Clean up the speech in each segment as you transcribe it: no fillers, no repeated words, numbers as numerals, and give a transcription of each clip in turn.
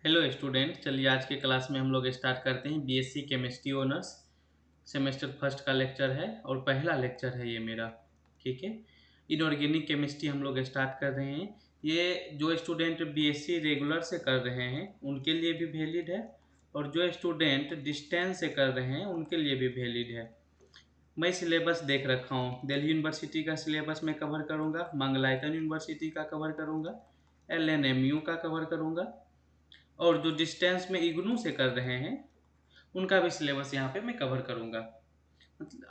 Hello student, चलिए आज के क्लास में हम लोग स्टार्ट करते हैं। BSc chemistry honours semester first का लेक्चर है और पहला लेक्चर है ये मेरा। ठीक है, इनऑर्गेनिक केमिस्ट्री हम लोग स्टार्ट कर रहे हैं। ये जो स्टूडेंट बीएससी रेगुलर से कर रहे हैं उनके लिए भी वैलिड है और जो स्टूडेंट डिस्टेंस से कर रहे हैं उनके लिए भी वैलिड है। मैं सिलेबस देख रखा हूँ। दिल्ली यूनिवर्सिटी का सिलेबस मैं कवर करूँगा, मंगलायतन यूनिवर्सिटी का कवर करूँगा, एलएनएमयू का कवर करूँगा और जो डिस्टेंस में इग्नू से कर रहे हैं उनका भी सिलेबस यहाँ पे मैं कवर करूँगा।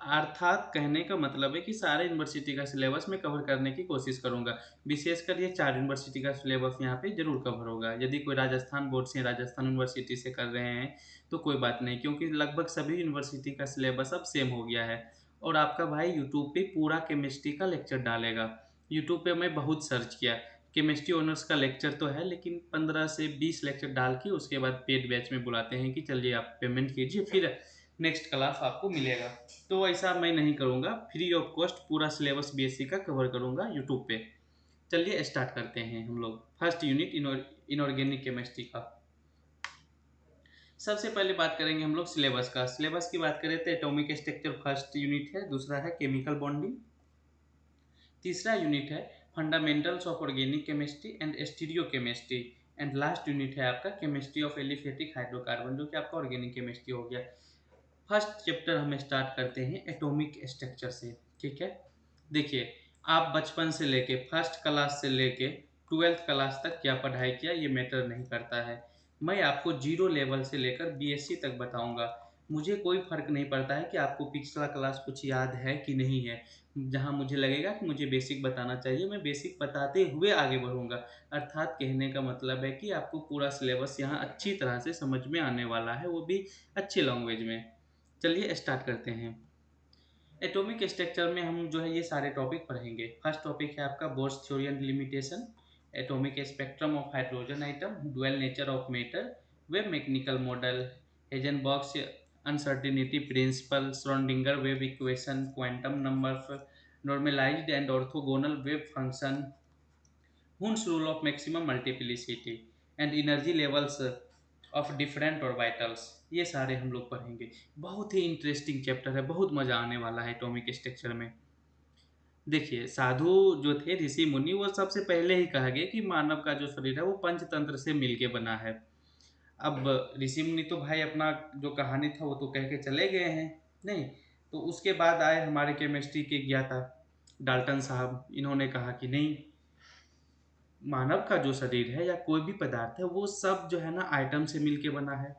अर्थात कहने का मतलब है कि सारे यूनिवर्सिटी का सिलेबस मैं कवर करने की कोशिश करूँगा। विशेषकर ये 4 यूनिवर्सिटी का सिलेबस यहाँ पे ज़रूर कवर होगा। यदि कोई राजस्थान बोर्ड से, राजस्थान यूनिवर्सिटी से कर रहे हैं तो कोई बात नहीं, क्योंकि लगभग सभी यूनिवर्सिटी का सिलेबस अब सेम हो गया है। और आपका भाई यूट्यूब पे पूरा केमिस्ट्री का लेक्चर डालेगा। यूट्यूब पे मैं बहुत सर्च किया, केमिस्ट्री ऑनर्स का लेक्चर तो है लेकिन 15 से 20 लेक्चर डाल के उसके बाद पेड बैच में बुलाते हैं कि चलिए आप पेमेंट कीजिए फिर नेक्स्ट क्लास आपको मिलेगा। तो ऐसा मैं नहीं करूँगा, फ्री ऑफ कॉस्ट पूरा सिलेबस बीएससी का कवर करूँगा यूट्यूब पे। चलिए स्टार्ट करते हैं हम लोग फर्स्ट यूनिट इनऑर्गेनिक केमिस्ट्री का। सबसे पहले बात करेंगे हम लोग सिलेबस का। सिलेबस की बात करें तो एटॉमिक स्ट्रक्चर फर्स्ट यूनिट है, दूसरा है केमिकल बॉन्डिंग, तीसरा यूनिट है fundamentals of organic chemistry and stereo chemistry, and last unit है आपका केमिस्ट्री ऑफ एलिफेटिक हाइड्रोकार्बन, जो कि आपका ऑर्गेनिक केमिस्ट्री हो गया। फर्स्ट चैप्टर हम स्टार्ट करते हैं एटॉमिक स्ट्रक्चर से। ठीक है, देखिए आप बचपन से लेके फर्स्ट क्लास से लेके 12th क्लास तक क्या पढ़ाई किया ये मैटर नहीं करता है। मैं आपको जीरो लेवल से लेकर बीएससी तक बताऊंगा। मुझे कोई फर्क नहीं पड़ता है कि आपको पिछला क्लास कुछ याद है कि नहीं है। जहां मुझे लगेगा कि मुझे बेसिक बताना चाहिए मैं बेसिक बताते हुए आगे बढ़ूंगा। अर्थात कहने का मतलब है कि आपको पूरा सिलेबस यहाँ अच्छी तरह से समझ में आने वाला है, वो भी अच्छी लैंग्वेज में। चलिए स्टार्ट करते हैं। एटॉमिक स्ट्रक्चर में हम जो है ये सारे टॉपिक पढ़ेंगे। फर्स्ट टॉपिक है आपका Bohr's theory and limitation, atomic spectrum of hydrogen atom, dual nature of matter, wave mechanical model, Heisenberg's uncertainty principle, Schrodinger wave equation, quantum number, normalised and orthogonal wave function, Hund's rule of maximum multiplicity and energy levels of different orbitals. ये सारे हम लोग पढ़ेंगे। बहुत ही interesting chapter है, बहुत मजा आने वाला है एटॉमिक स्ट्रक्चर में। देखिए साधु जो थे, ऋषि मुनि, वो सबसे पहले ही कहा गया कि मानव का जो शरीर है वो पंचतंत्र से मिलके बना है। अब ऋषि मुनि तो भाई अपना जो कहानी था वो तो कह के चले गए हैं, नहीं तो उसके बाद आए हमारे केमिस्ट्री के ज्ञाता डाल्टन साहब। इन्होंने कहा कि नहीं, मानव का जो शरीर है या कोई भी पदार्थ है वो सब जो है ना आइटम से मिलके बना है।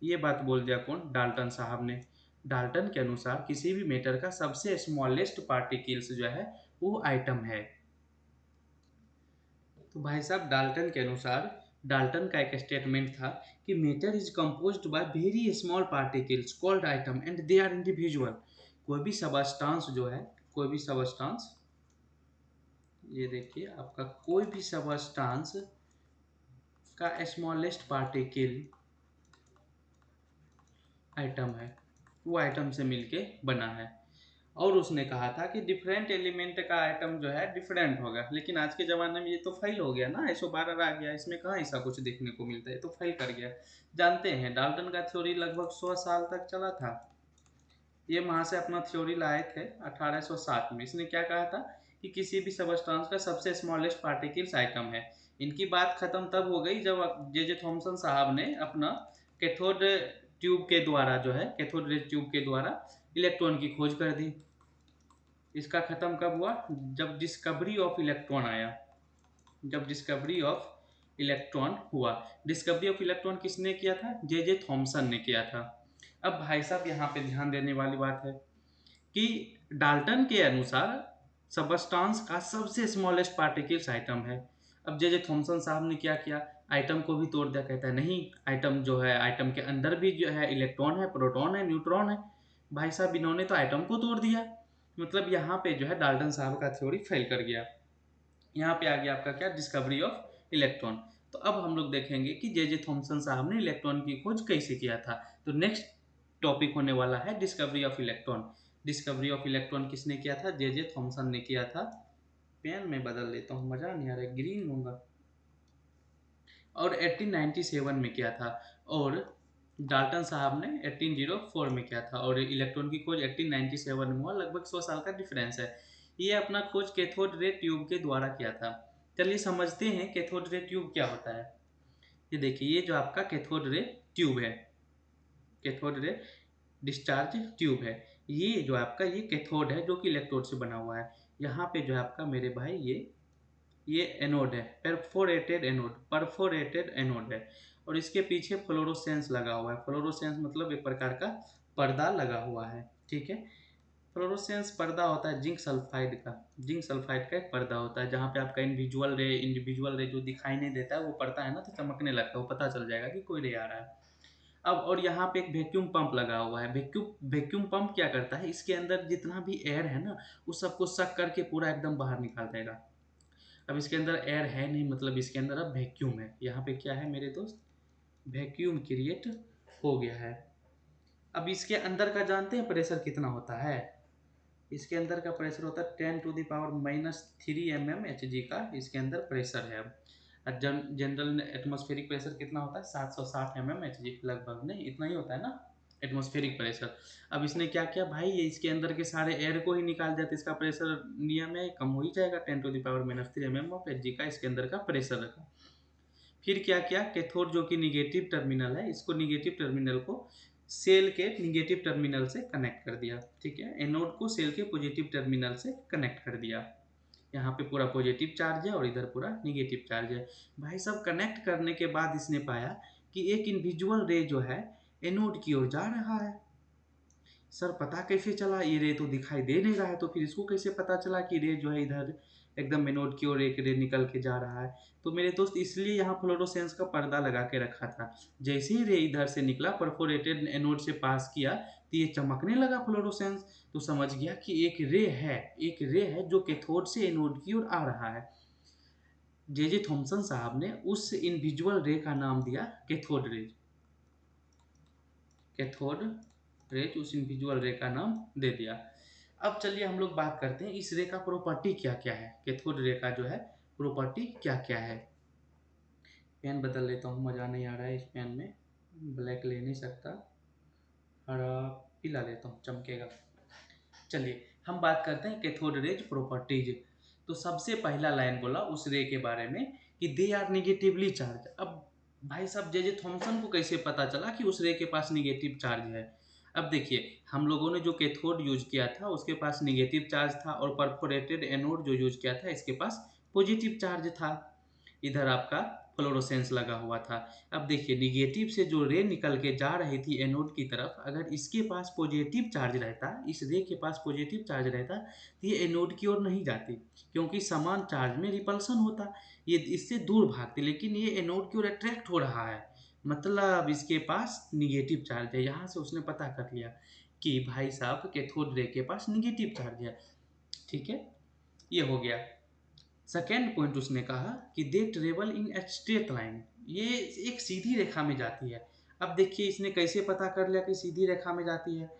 ये बात बोल दिया कौन? डाल्टन साहब ने। डाल्टन के अनुसार किसी भी मैटर का सबसे स्मॉलेस्ट पार्टिकल्स जो है वो आइटम है। तो भाई साहब डाल्टन के अनुसार, डाल्टन का एक स्टेटमेंट था कि matter is composed by very small particles called atom and they are individual. कोई भी सबस्टांस जो है, कोई भी सबस्टांस, ये देखिए आपका कोई भी सबस्टांस का स्मॉलेस्ट पार्टिकल आइटम है, वो आइटम से मिलके बना है। और उसने कहा था कि डिफरेंट एलिमेंट का आइटम जो है डिफरेंट होगा, लेकिन आज के ज़माने में ये तो फेल हो गया ना, 112 आ गया, इसमें कहाँ ऐसा कुछ देखने को मिलता है, तो फेल कर गया। जानते हैं डाल्टन का थ्योरी लगभग 100 साल तक चला था। ये वहाँ से अपना थ्योरी लाए थे 1807 में। इसने क्या कहा था कि किसी भी सबस्टांस का सबसे स्मॉलेस्ट पार्टिकल्स आइटम है। इनकी बात खत्म तब हो गई जब जे जे थॉमसन साहब ने अपना कैथोड ट्यूब के द्वारा जो है, कैथोड रे ट्यूब के द्वारा इलेक्ट्रॉन की खोज कर दी। इसका खत्म कब हुआ? जब डिस्कवरी ऑफ इलेक्ट्रॉन आया, जब डिस्कवरी ऑफ इलेक्ट्रॉन हुआ। डिस्कवरी ऑफ इलेक्ट्रॉन किसने किया था? जे जे थॉमसन ने किया था। अब भाई साहब यहाँ पे ध्यान देने वाली बात है कि डाल्टन के अनुसार सबस्टांस का सबसे स्मॉलेस्ट पार्टिकल्स आइटम है। अब जे जे थॉमसन साहब ने क्या किया? आइटम को भी तोड़ दिया। कहता है नहीं, आइटम जो है, आइटम के अंदर भी जो है इलेक्ट्रॉन है, प्रोटॉन है, न्यूट्रॉन है। भाई साहब इन्होंने तो आइटम को तोड़ दिया। मतलब यहाँ पे जो है डाल्टन साहब का थ्योरी फेल कर गया। यहाँ पे आ गया आपका क्या? Discovery of electron. तो अब हम लोग देखेंगे कि जे जे थॉमसन साहब ने इलेक्ट्रॉन की खोज कैसे किया था। तो नेक्स्ट टॉपिक होने वाला है discovery of electron. Discovery of electron किसने किया था? जे जे थॉमसन ने किया था। पेन में बदल लेता हूँ, मजा नहीं आ रहा है, ग्रीन लूंगा। और 1897 में किया था, और डाल्टन साहब ने 1804 में किया था, और इलेक्ट्रॉन की खोज 1897 में हुआ। लगभग 100 साल का डिफरेंस है। ये अपना खोज कैथोड रे ट्यूब के द्वारा किया था। चलिए समझते हैं कैथोड रे ट्यूब क्या होता है। ये देखिए, ये जो आपका कैथोड रे ट्यूब है, कैथोड रे डिस्चार्ज ट्यूब है। ये जो आपका ये कैथोड है जो कि इलेक्ट्रोड से बना हुआ है। यहाँ पे जो है आपका मेरे भाई ये एनोड है, परफोरेटेड एनोड है, और इसके पीछे फ्लोरोसेंस लगा हुआ है। फ्लोरोसेंस मतलब एक प्रकार का पर्दा लगा हुआ है, ठीक है। फ्लोरोसेंस पर्दा होता है जिंक सल्फाइड का एक पर्दा होता है, जहाँ पे आपका इंडिविजुअल रे जो दिखाई नहीं देता है, वो पड़ता है ना तो चमकने लगता है, वो पता चल जाएगा कि कोई रे आ रहा है। अब और यहाँ पे एक वैक्यूम पंप लगा हुआ है। वैक्यूम पंप क्या करता है, इसके अंदर जितना भी एयर है ना, उस सबको सक करके पूरा एकदम बाहर निकाल देगा। अब इसके अंदर एयर है नहीं, मतलब इसके अंदर अब वैक्यूम है। यहाँ पे क्या है मेरे दोस्त, वैक्यूम क्रिएट हो गया है। अब इसके अंदर का जानते हैं प्रेशर कितना होता है। इसके अंदर का प्रेशर होता है 10⁻³ का इसके अंदर प्रेशर है। अब जनरल एटमॉस्फेरिक प्रेशर कितना होता है, 760 mmHg लगभग, नहीं इतना ही होता है ना एटमॉस्फेरिक प्रेशर। अब इसने क्या किया भाई, ये इसके अंदर के सारे एयर को ही निकाल दिया, तो इसका प्रेशर नियम में कम हो ही जाएगा। 10⁻³ mmHg का इसके अंदर का प्रेशर रखा। फिर क्या किया, कैथोड जो कि निगेटिव टर्मिनल है, इसको निगेटिव टर्मिनल को सेल के निगेटिव टर्मिनल से कनेक्ट कर दिया, ठीक है। एनोड को सेल के पॉजिटिव टर्मिनल से कनेक्ट कर दिया। यहाँ पे पूरा पॉजिटिव चार्ज है और इधर पूरा निगेटिव चार्ज है। भाई सब कनेक्ट करने के बाद इसने पाया कि एक इंडिविजुअल रे जो है एनोड की ओर जा रहा है। सर पता कैसे चला, ये रे तो दिखाई दे नहीं रहा है, तो फिर इसको कैसे पता चला कि रे जो है इधर एकदम एनोड की ओर एक रे निकल के जा रहा है। तो मेरे दोस्त इसलिए यहाँ फ्लोरोसेंस का पर्दा लगा के रखा था। जैसे ही रे इधर से निकला, परफोरेटेड एनोड से पास किया, तो ये चमकने लगा फ्लोरोसेंस। तो समझ गया कि एक रे है जो कैथोड से एनोड की ओर आ रहा है। जे थॉमसन साहब ने उस इंडिविजुअल रे का नाम दिया कैथोड रे। कैथोड रे उस इंडिविजुअल रे का नाम दे दिया। अब चलिए हम लोग बात करते हैं इस रे का प्रॉपर्टी क्या क्या है, कैथोड रे का जो है प्रॉपर्टी क्या क्या है। पेन बदल लेता हूँ, मज़ा नहीं आ रहा है इस पेन में, ब्लैक ले नहीं सकता, हरा पीला लेता हूँ, चमकेगा। चलिए हम बात करते हैं कैथोड रेज प्रॉपर्टीज। तो सबसे पहला लाइन बोला उस रे के बारे में कि दे आर निगेटिवली चार्ज। अब भाई साहब जे थॉमसन को कैसे पता चला कि उस रे के पास निगेटिव चार्ज है। अब देखिए हम लोगों ने जो कैथोड यूज किया था उसके पास निगेटिव चार्ज था, और परफोरेटेड एनोड जो यूज किया था इसके पास पॉजिटिव चार्ज था। इधर आपका फ्लोरोसेंस लगा हुआ था। अब देखिए निगेटिव से जो रे निकल के जा रही थी एनोड की तरफ, अगर इसके पास पॉजिटिव चार्ज रहता, इस रे के पास पॉजिटिव चार्ज रहता, तो ये एनोड की ओर नहीं जाती, क्योंकि समान चार्ज में रिपल्सन होता, ये इससे दूर भागती। लेकिन ये एनोड की ओर अट्रैक्ट हो रहा है, मतलब इसके पास निगेटिव चार्ज है। यहाँ से उसने पता कर लिया कि भाई साहब कैथोड रे के पास निगेटिव चार्ज है, ठीक है। ये हो गया। सेकेंड पॉइंट उसने कहा कि they travel in a straight line, ये एक सीधी रेखा में जाती है। अब देखिए इसने कैसे पता कर लिया कि सीधी रेखा में जाती है।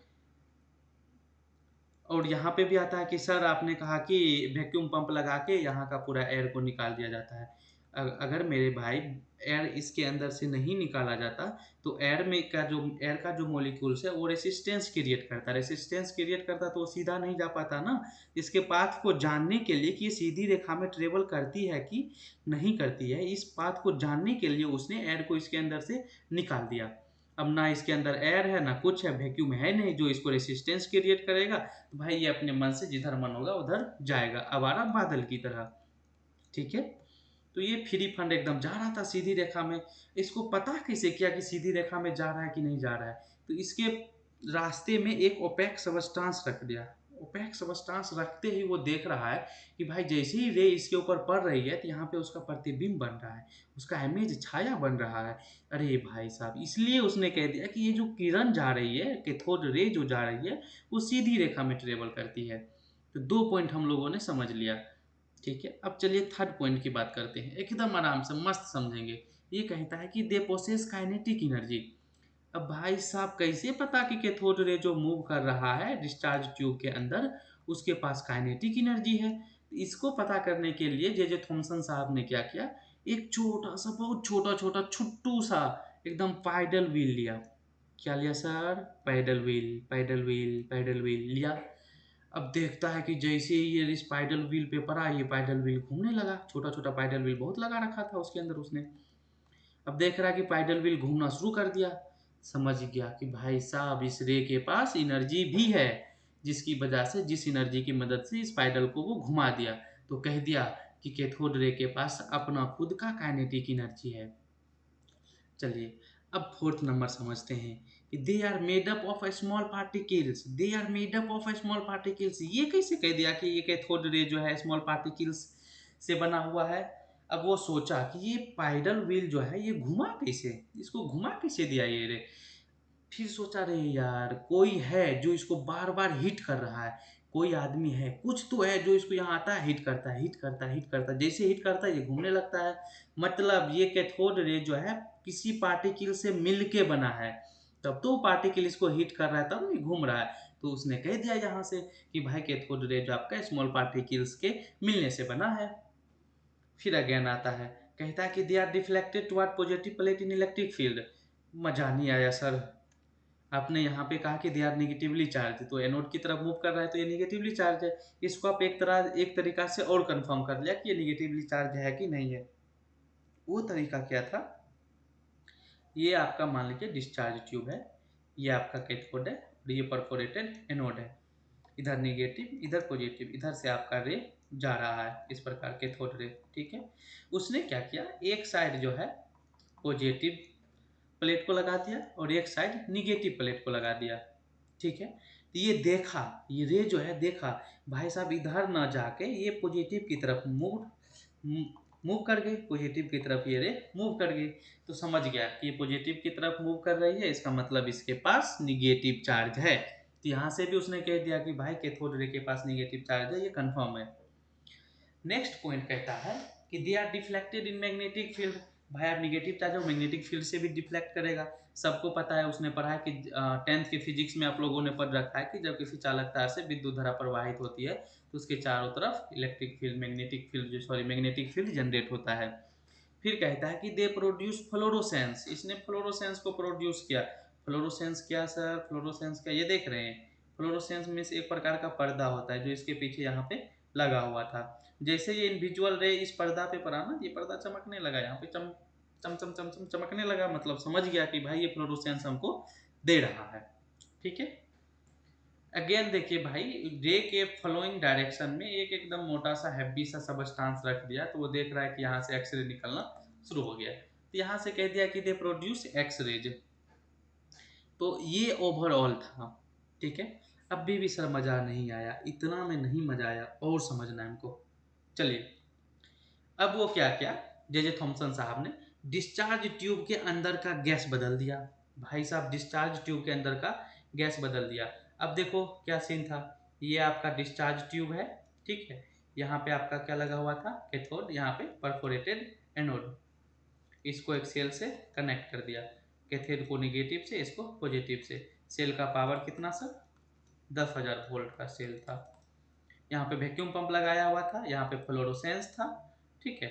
और यहाँ पे भी आता है कि सर आपने कहा कि वैक्यूम पंप लगा के यहाँ का पूरा एयर को निकाल दिया जाता है। अगर मेरे भाई एयर इसके अंदर से नहीं निकाला जाता, तो एयर का जो मॉलिक्यूल्स है वो रेसिस्टेंस क्रिएट करता तो वो सीधा नहीं जा पाता ना। इसके पाथ को जानने के लिए कि ये सीधी रेखा में ट्रेवल करती है कि नहीं करती है, इस पाथ को जानने के लिए उसने एयर को इसके अंदर से निकाल दिया। अब ना इसके अंदर एयर है ना कुछ है, वैक्यूम है नहीं जो इसको रेसिस्टेंस क्रिएट करेगा, तो भाई ये अपने मन से जिधर मन होगा उधर जाएगा, आवारा बादल की तरह, ठीक है। तो ये फ्री फंड एकदम जा रहा था सीधी रेखा में। इसको पता कैसे किया कि सीधी रेखा में जा रहा है कि नहीं जा रहा है, तो इसके रास्ते में एक ओपेक सबस्टांस रख दिया। ओपेक सबस्टांस रखते ही वो देख रहा है कि भाई जैसे ही रे इसके ऊपर पड़ रही है, तो यहाँ पे उसका प्रतिबिंब बन रहा है, उसका इमेज छाया बन रहा है। अरे भाई साहब, इसलिए उसने कह दिया कि ये जो किरण जा रही है, कैथोड रे जो जा रही है, वो सीधी रेखा में ट्रेवल करती है। तो 2 पॉइंट हम लोगों ने समझ लिया, ठीक है। अब चलिए थर्ड पॉइंट की बात करते हैं, एकदम आराम से मस्त समझेंगे। ये कहता है कि दे पोसेस काइनेटिक एनर्जी। अब भाई साहब कैसे पता कि कैथोड रे जो मूव कर रहा है डिस्चार्ज ट्यूब के अंदर, उसके पास काइनेटिक एनर्जी है। इसको पता करने के लिए जे जे थॉमसन साहब ने क्या किया, एक छोटा सा, बहुत छोटा छोटा छुट्टू सा एकदम पैडल व्हील लिया। क्या लिया sir? Paddle wheel, paddle wheel, paddle wheel लिया। अब देखता है कि जैसे ही ये इस पैडल व्हील पे पड़ा, ये पैडल व्हील घूमने लगा। छोटा छोटा पैडल व्हील बहुत लगा रखा था उसके अंदर उसने। अब देख रहा है कि पैडल व्हील घूमना शुरू कर दिया। समझ गया कि भाई साहब इस रे के पास एनर्जी भी है, जिसकी वजह से, जिस एनर्जी की मदद से इस पैडल को वो घुमा दिया। तो कह दिया कि कैथोड रे के पास अपना खुद का काइनेटिक एनर्जी है। चलिए अब फोर्थ नंबर समझते हैं कि they are made up of small particles. They are made up of small particles, ये कैसे कह दिया कि ये कैथोड रे जो है स्मॉल पार्टिकल्स से बना हुआ है? अब वो सोचा कि ये पाइडल व्हील जो है ये घुमा कैसे, इसको घुमा कैसे दिया ये रे। फिर सोचा, रे यार कोई है जो इसको बार बार हिट कर रहा है, कोई आदमी है, कुछ तो है जो इसको यहाँ आता है, हिट करता है, हिट करता है, हिट करता है। जैसे हिट करता है ये घूमने लगता है। मतलब ये कैथोड रे जो है किसी पार्टिकल से मिल के बना है, तब तो पार्टिकल इसको हिट कर रहा है, तब नहीं घूम रहा है। तो उसने कह दिया यहाँ से कि भाई कैथोड रे जो आपका स्मॉल पार्टिकल्स के मिलने से बना है। फिर अगेन आता है, कहता है कि they are deflected toward positive plate in electric field. मजा नहीं आया सर। आपने यहाँ पे कहा कि दे आर नेगेटिवली चार्ज, तो एनोड की तरफ मूव कर रहा है तो ये नेगेटिवली चार्ज है। इसको आप एक तरीका से और कंफर्म कर लिया कि ये नेगेटिवली चार्ज है कि नहीं है। वो तरीका क्या था? ये आपका मान लीजिए डिस्चार्ज ट्यूब है, ये आपका कैथोड है और ये परफोरेटेड एनोड है। इधर नेगेटिव, इधर पॉजिटिव, इधर से आपका रे जा रहा है, इस प्रकार कैथोड रे। ठीक है। उसने क्या किया, एक साइड जो है पॉजिटिव प्लेट को लगा दिया और एक साइड निगेटिव प्लेट को लगा दिया। ठीक है। तो ये देखा, ये रे जो है देखा, भाई साहब इधर ना जाके ये पॉजिटिव की तरफ मूव कर गई, पॉजिटिव की तरफ ये रे मूव कर गई। तो समझ गया कि ये पॉजिटिव की तरफ मूव कर रही है, इसका मतलब इसके पास निगेटिव चार्ज है। तो यहाँ से भी उसने कह दिया कि भाई कैथोड रे के पास निगेटिव चार्ज है, ये कंफर्म है। नेक्स्ट पॉइंट कहता है कि they are deflected in magnetic field. भाई आप नेगेटिव चार्ज हो, मैग्नेटिक फील्ड से भी डिफ्लेक्ट करेगा। सबको पता है, उसने पढ़ा है कि 10th के फिजिक्स में आप लोगों ने पढ़ रखा है कि जब किसी चालक तार से विद्युत धारा प्रवाहित होती है तो उसके चारों तरफ इलेक्ट्रिक फील्ड, मैग्नेटिक फील्ड जो सॉरी मैग्नेटिक फील्ड जनरेट होता है। फिर कहता है कि दे प्रोड्यूस फ्लोरोसेंस। इसने फ्लोरोसेंस को प्रोड्यूस किया। फ्लोरोसेंस क्या सर? फ्लोरोसेंस क्या, ये देख रहे हैं? फ्लोरोसेंस मीन्स एक प्रकार का पर्दा होता है जो इसके पीछे यहाँ पे लगा हुआ था। जैसे ये इनविजुअल रे इस पर्दा पे पड़ा ना, ये पर्दा चमकने लगा, यहाँ पे चम चम चम चम चम चमकने लगा। मतलब समझ गया कि भाई ये फ्लोरोसेंस हमको दे रहा है। ठीक है। अगेन देखिए भाई, रे के फॉलोइंग डायरेक्शन में एक एकदम मोटा सा हैवी सा सबस्टांस रख दिया, तो वो देख रहा है कि यहाँ से एक्सरे निकलना शुरू हो गया। तो यहाँ से कह दिया कि दे प्रोड्यूस एक्स रेज। तो ये ओवरऑल था। ठीक है। अब भी सर मजा नहीं आया, इतना में नहीं मजा आया, और समझना है हमको। चलिए अब वो क्या क्या, जे थॉमसन साहब ने डिस्चार्ज ट्यूब के अंदर का गैस बदल दिया। भाई साहब डिस्चार्ज ट्यूब के अंदर का गैस बदल दिया। अब देखो क्या सीन था, ये आपका डिस्चार्ज ट्यूब है। ठीक है। यहाँ पे आपका क्या लगा हुआ था, कैथोड, यहाँ पे परफोरेटेड एनोड। इसको एक सेल से कनेक्ट कर दिया, कैथोड को निगेटिव से, इसको पॉजिटिव से। सेल का पावर कितना सर? 10,000 वोल्ट का सेल था। यहाँ पे वैक्यूम पंप लगाया हुआ था, यहाँ पे फ्लोरोसेंस था। ठीक है।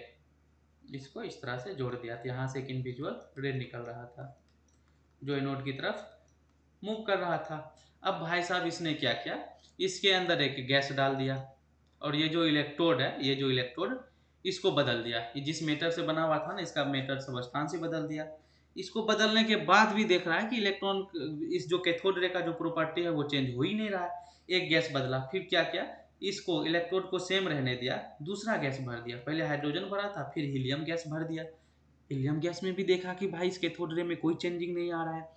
इसको इस तरह से जोड़ दिया, तो यहाँ से एक इंडिविजुअल रे निकल रहा था जो एनोड की तरफ मूव कर रहा था। अब भाई साहब इसने क्या किया, इसके अंदर एक गैस डाल दिया और ये जो इलेक्ट्रोड है, ये जो इलेक्ट्रोड, इसको बदल दिया। ये जिस मेटर से बना हुआ था ना, इसका मेटर सबस्टांस ही बदल दिया। इसको बदलने के बाद भी देख रहा है कि इलेक्ट्रॉन, इस जो कैथोड रे का जो प्रॉपर्टी है वो चेंज हो ही नहीं रहा है। एक गैस बदला, फिर क्या किया, इसको इलेक्ट्रोड को सेम रहने दिया, दूसरा गैस भर दिया। पहले हाइड्रोजन भरा था, फिर हीलियम गैस भर दिया। हीलियम गैस में भी देखा कि भाई इस कैथोड रे में कोई चेंजिंग नहीं आ रहा है।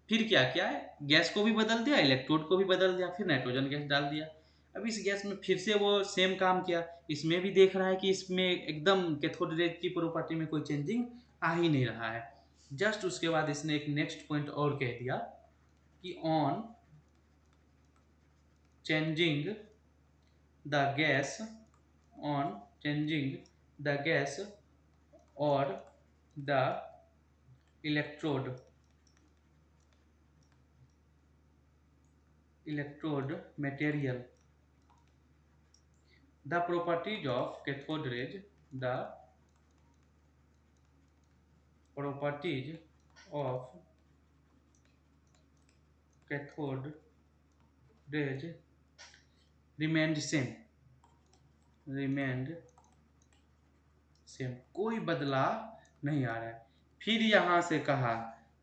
फिर क्या किया है, गैस को भी बदल दिया, इलेक्ट्रोड को भी बदल दिया, फिर नाइट्रोजन गैस डाल दिया। अब इस गैस में फिर से वो सेम काम किया। इसमें भी देख रहा है कि इसमें एकदम कैथोड रे की प्रॉपर्टी में कोई चेंजिंग आ ही नहीं रहा है। जस्ट उसके बाद इसने एक नेक्स्ट पॉइंट और कह दिया कि on changing the gas, on changing the gas और the electrode material, the properties of cathode rays, the properties of cathode rays remained same, कोई बदलाव नहीं आ रहा है। फिर यहां से कहा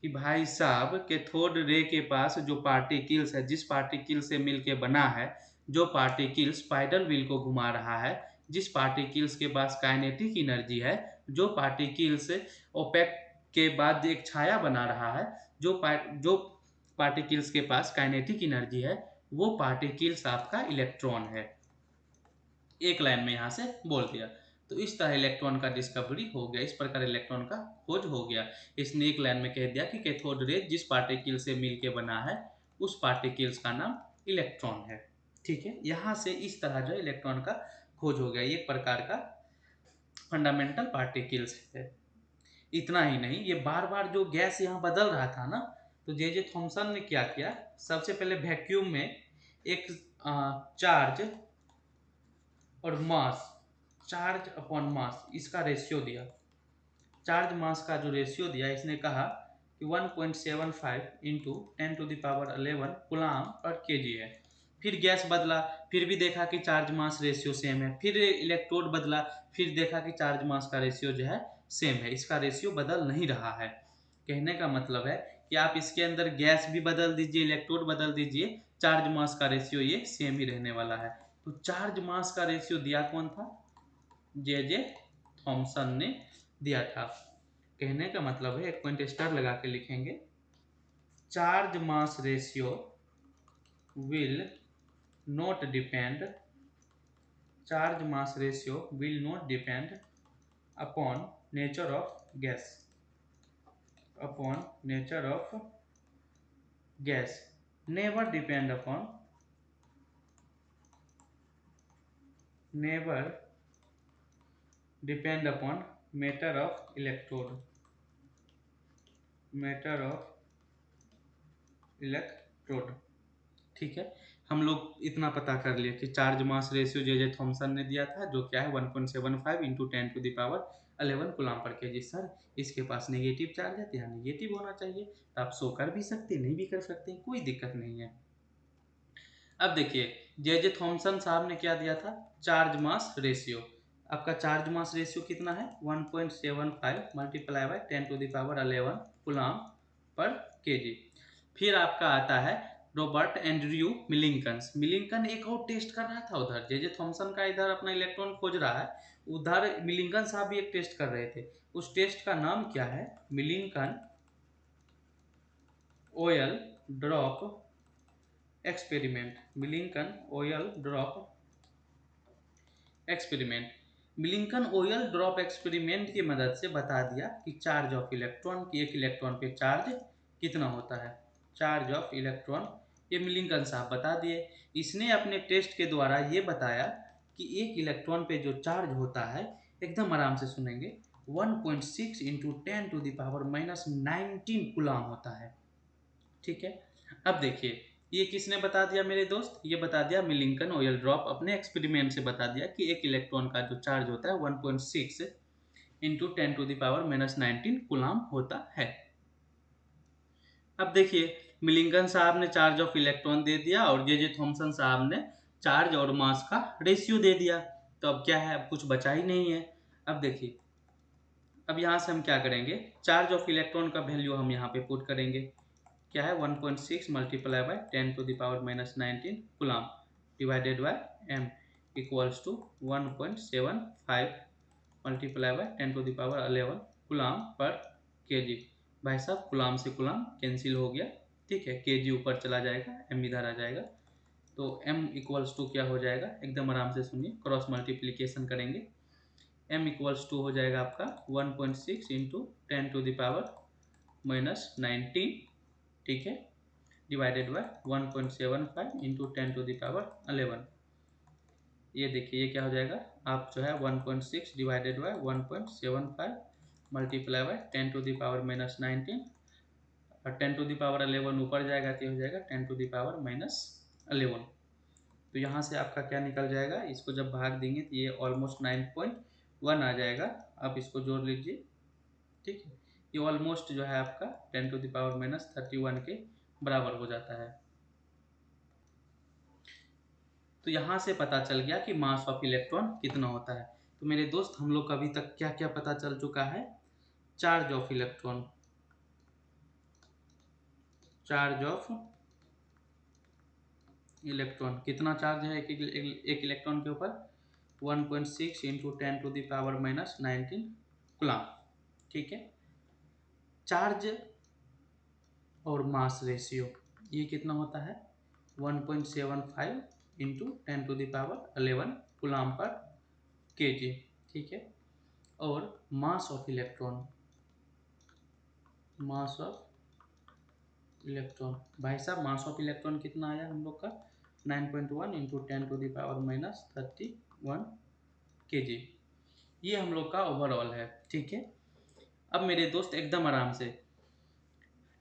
कि भाई साहब कैथोड रे के पास जो पार्टिकल्स है, जिस पार्टिकल से मिलके बना है, जो पार्टिकल स्पाइडर व्हील को घुमा रहा है, जिस पार्टिकल्स के पास काइनेटिक एनर्जी है, जो पार्टिकल्स ओपेक के बाद एक छाया बना रहा है, जो पार्टिकल्स के पास काइनेटिक एनर्जी है, वो पार्टिकल्स आपका इलेक्ट्रॉन है। एक लाइन में यहां से बोल दिया। तो इस तरह इलेक्ट्रॉन का डिस्कवरी हो गया, इस प्रकार इलेक्ट्रॉन का खोज हो गया। इसने एक लाइन में कह दिया कि कैथोड रे जिस पार्टिकल से मिलके बना है, उस पार्टिकल्स का नाम इलेक्ट्रॉन है। ठीक है, यहां से इस तरह जो इलेक्ट्रॉन का खोज हो गया, एक प्रकार का फंडामेंटल पार्टिकल्स है। इतना ही नहीं, ये बार बार जो गैस यहाँ बदल रहा था ना, तो जे थॉमसन ने क्या किया, सबसे पहले वैक्यूम में एक चार्ज और मास, चार्ज अपॉन मास, इसका रेशियो दिया। चार्ज मास का जो रेशियो दिया, इसने कहा कि 1.75 इंटू 10⁻11 कूलाम पर केजी है। फिर गैस बदला, फिर भी देखा कि चार्ज मास रेशियो सेम है। फिर इलेक्ट्रोड बदला, फिर देखा कि चार्ज मास का रेशियो जो है सेम है, इसका रेशियो बदल नहीं रहा है। कहने का मतलब है कि आप इसके अंदर गैस भी बदल दीजिए, इलेक्ट्रोड बदल दीजिए, चार्ज मास का रेशियो ये सेम ही रहने वाला है। तो चार्ज मास का रेशियो दिया कौन था, जे थॉमसन ने दिया था। कहने का मतलब है, एक पॉइंट स्टार लगा के लिखेंगे, charge mass ratio will not depend, charge mass ratio will not depend upon nature of gas, upon nature of gas, never depend upon, never depend upon matter of electrode, matter of electrode। ठीक है, हम लोग इतना पता कर लिए कि charge mass ratio J Thomson ने दिया था, जो क्या है 1.75 इंटू 10⁻11 कूलाम पर केजी। सर इसके पास नेगेटिव चार्ज है, तो यहाँ नेगेटिव होना चाहिए, तो आप शो कर भी सकते, नहीं भी कर सकते, कोई दिक्कत नहीं है। अब देखिए, जे थॉमसन साहब ने क्या दिया था, चार्ज मास रेशियो। आपका चार्ज मास रेशियो कितना है, 1.75 मल्टीप्लाई बाय 10⁻11 कूलाम पर केजी। फिर आपका आता है रॉबर्ट एंड्रयू मिलिंकन। मिलिंकन एक और टेस्ट कर रहा था उधर, जे थॉमसन का इधर अपना इलेक्ट्रॉन खोज रहा है, उधर मिलिंकन साहब भी एक टेस्ट कर रहे थे। उस टेस्ट का नाम क्या है, Millikan oil drop experiment, Millikan oil drop experiment. Millikan oil drop experiment की मदद से बता दिया कि चार्ज ऑफ इलेक्ट्रॉन, की एक इलेक्ट्रॉन पे चार्ज कितना होता है, चार्ज ऑफ इलेक्ट्रॉन, ये मिलिंकन साहब बता दिए। इसने अपने टेस्ट के द्वारा ये बताया कि एक इलेक्ट्रॉन पे जो चार्ज होता है, एकदम आराम से सुनेंगे, 1.6 इंटू 10⁻19 कूलाम होता है। ठीक है, अब देखिए, ये किसने बता दिया मेरे दोस्त, ये बता दिया मिलिंकन ऑयल ड्रॉप, अपने एक्सपेरिमेंट से बता दिया कि एक इलेक्ट्रॉन का जो चार्ज होता है 1.6 इंटू 10⁻19 कूलाम होता है। अब देखिए, मिलिंकन साहब ने चार्ज ऑफ इलेक्ट्रॉन दे दिया और जे थॉमसन साहब ने चार्ज और मास का रेशियो दे दिया। तो अब क्या है, अब कुछ बचा ही नहीं है। अब देखिए, अब यहाँ से हम क्या करेंगे, चार्ज ऑफ इलेक्ट्रॉन का वैल्यू हम यहाँ पे पुट करेंगे, क्या है 1.6 multiply by 10⁻19 coulomb divided by m equals to 1.75 multiply by 10⁻11 coulomb पर केजी। भाई साहब कूलाम से कूलाम कैंसिल हो गया, ठीक है, केजी ऊपर चला जाएगा, m इधर आ जाएगा, तो m इक्वल्स टू क्या हो जाएगा, एकदम आराम से सुनिए, क्रॉस मल्टीप्लीकेशन करेंगे, m इक्वल्स टू हो जाएगा आपका 1.6 इंटू 10⁻19, ठीक है, डिवाइडेड बाय 1.75 इंटू 10⁻11। ये देखिए, ये क्या हो जाएगा, आप जो है 1.6 डिवाइडेड बाय 1.75 मल्टीप्लाई बाय 10⁻19, और 10⁻11 ऊपर जाएगा तो हो जाएगा 10⁻11। तो यहाँ से आपका क्या निकल जाएगा, इसको जब भाग देंगे तो ये ऑलमोस्ट 9.1 आ जाएगा। आप इसको जोड़ लीजिए, ठीक है, ये ऑलमोस्ट जो है आपका 10⁻³ के बराबर हो जाता है। तो यहाँ से पता चल गया कि मास ऑफ इलेक्ट्रॉन कितना होता है। तो मेरे दोस्त, हम लोग को अभी तक क्या क्या पता चल चुका है? Charge of electron, charge of electron कितना चार्ज है एक इलेक्ट्रॉन के ऊपर? 1.6 इंटू 10⁻⁻19 कूलम। ठीक है। चार्ज और मास रेशियो ये कितना होता है? 1.75 इंटू 10⁻11 कूलम पर केजी। ठीक है। और mass of electron, mass of electron, भाई साहब मास ऑफ इलेक्ट्रॉन कितना आया हम लोग का? 9.1 इंटू 10⁻31 केजी। ये हम लोग का ओवरऑल है। ठीक है। अब मेरे दोस्त एकदम आराम से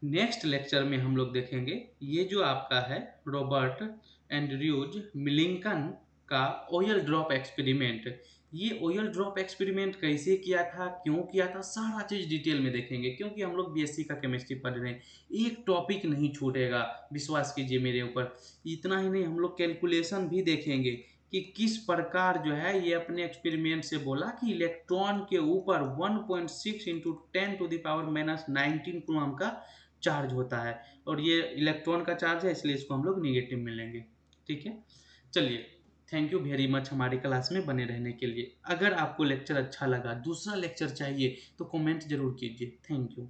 नेक्स्ट लेक्चर में हम लोग देखेंगे ये जो आपका है रॉबर्ट एंड्रयूज मिलिंकन का ऑयल ड्रॉप एक्सपेरिमेंट। ये ऑयल ड्रॉप एक्सपेरिमेंट कैसे किया था, क्यों किया था, सारा चीज डिटेल में देखेंगे, क्योंकि हम लोग बीएससी का केमिस्ट्री पढ़ रहे हैं। एक टॉपिक नहीं छूटेगा, विश्वास कीजिए मेरे ऊपर। इतना ही नहीं, हम लोग कैलकुलेशन भी देखेंगे कि किस प्रकार जो है ये अपने एक्सपेरिमेंट से बोला कि इलेक्ट्रॉन के ऊपर 1.6 इंटू 10⁻⁻19 कूलम का चार्ज होता है, और ये इलेक्ट्रॉन का चार्ज है, इसलिए इसको हम लोग निगेटिव में लेंगे। ठीक है। चलिए, थैंक यू वेरी मच हमारी क्लास में बने रहने के लिए। अगर आपको लेक्चर अच्छा लगा, दूसरा लेक्चर चाहिए, तो कमेंट जरूर कीजिए। Thank you.